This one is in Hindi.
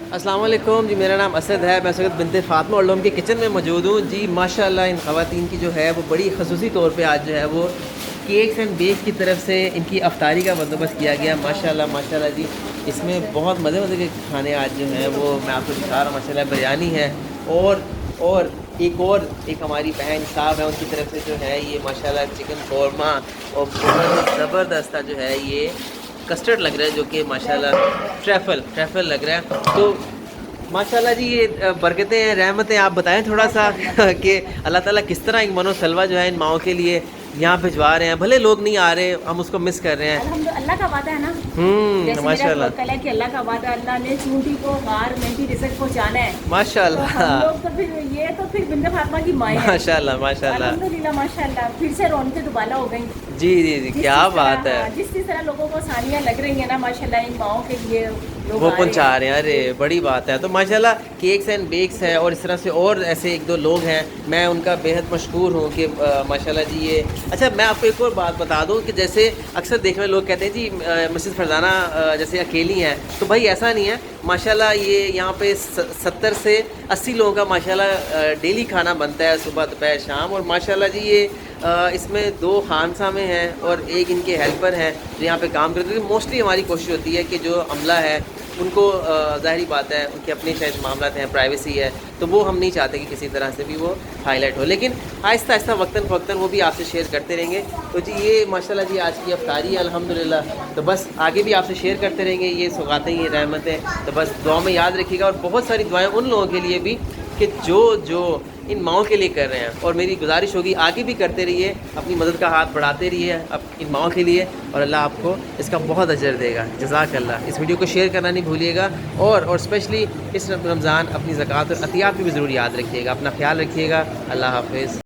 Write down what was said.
अस्सलाम वालेकुम जी, मेरा नाम असद है। मैं सैयद बिनते फ़ातिमा ओल्ड होम के किचन में मौजूद हूँ जी। माशाल्लाह इन ख़वातीन की जो है वो बड़ी ख़ुसूसी तौर पे आज जो है वो केक्स एंड बेक की तरफ से इनकी अफ्तारी का बंदोबस्त किया गया। माशाल्लाह माशाल्लाह जी, इसमें बहुत मज़े मज़े के खाने आज जो हैं वो मैं आपको दिखा रहा हूँ। माशाल्लाह बिरयानी है और एक हमारी बहन साहब है, उनकी तरफ से जो है ये माशाल्लाह चिकन कौरमा और बहुत ज़बरदस्त जो है ये कस्टर्ड लग रहा है, जो कि माशाल्लाह ट्रैफल लग रहा है। तो माशाल्लाह जी ये बरकतें हैं, रहमतें। आप बताएं थोड़ा सा कि अल्लाह ताला किस तरह एक मनो सलवा जो है इन माओं के लिए यहाँ भिजवा रहे हैं। भले लोग नहीं आ रहे, हम उसको मिस कर रहे हैं। अल्लाह का वादा है ना। माशाल्लाह है कि अल्लाह का वादा, अल्लाह ने चूंटी को हार मेहंदी रिजल्ट पहुँचाना है। माशाल्लाह तो हम लोग तो फिर बिनते फातिमा की माँ है। माशाल्लाह माशाल्लाह अल्हम्दुलिल्लाह माशाल्लाह फिर से रौनकें दुबारा हो गई। जी जी जी, क्या बात है। जिस तरह लोगों को सानियाँ लग रही है ना माशाल्लाह, इन माओं के लिए वो पहुंचा रहे हैं। अरे बड़ी बात है। तो माशाल्लाह केक्स एंड बेक्स है और इस तरह से और ऐसे एक दो लोग हैं, मैं उनका बेहद मशहूर हूँ कि माशाल्लाह जी ये। अच्छा, मैं आपको एक और बात बता दूँ कि जैसे अक्सर देखने में लोग कहते हैं जी मिसेस फरजाना जैसे अकेली हैं, तो भाई ऐसा नहीं है। माशाल्लाह ये यहाँ पे 70 से 80 लोगों का माशाल्लाह डेली खाना बनता है, सुबह दोपहर शाम। और माशाल्लाह जी ये इसमें 2 खानसा में हैं और एक इनके हेल्पर हैं जो यहाँ पे काम करते हैं। मोस्टली हमारी कोशिश होती है कि जो अमला है उनको ज़ाहिरी बात है उनके अपने शायद मामला हैं, प्राइवेसी है, तो वो हम नहीं चाहते कि किसी तरह से भी वो हाईलाइट हो। लेकिन आहिस्ता आहिस्ता वक्तन फ़वक्तन वो भी आपसे शेयर करते रहेंगे। तो जी ये माशाल्लाह जी आज की अफ्तारी है अल्हम्दुलिल्लाह। तो बस आगे भी आपसे शेयर करते रहेंगे ये सौगातें, ये रहमतें। तो बस दुआ में याद रखिएगा और बहुत सारी दुआएँ उन लोगों के लिए भी कि जो इन माओं के लिए कर रहे हैं। और मेरी गुजारिश होगी आगे भी करते रहिए, अपनी मदद का हाथ बढ़ाते रहिए अब इन माओं के लिए, और अल्लाह आपको इसका बहुत अजर देगा। जज़ाकल्लाह। इस वीडियो को शेयर करना नहीं भूलिएगा और स्पेशली इस रमज़ान अपनी ज़कात और अतियात की भी ज़रूर याद रखिएगा। अपना ख्याल रखिएगा। अल्लाह हाफ़िज़।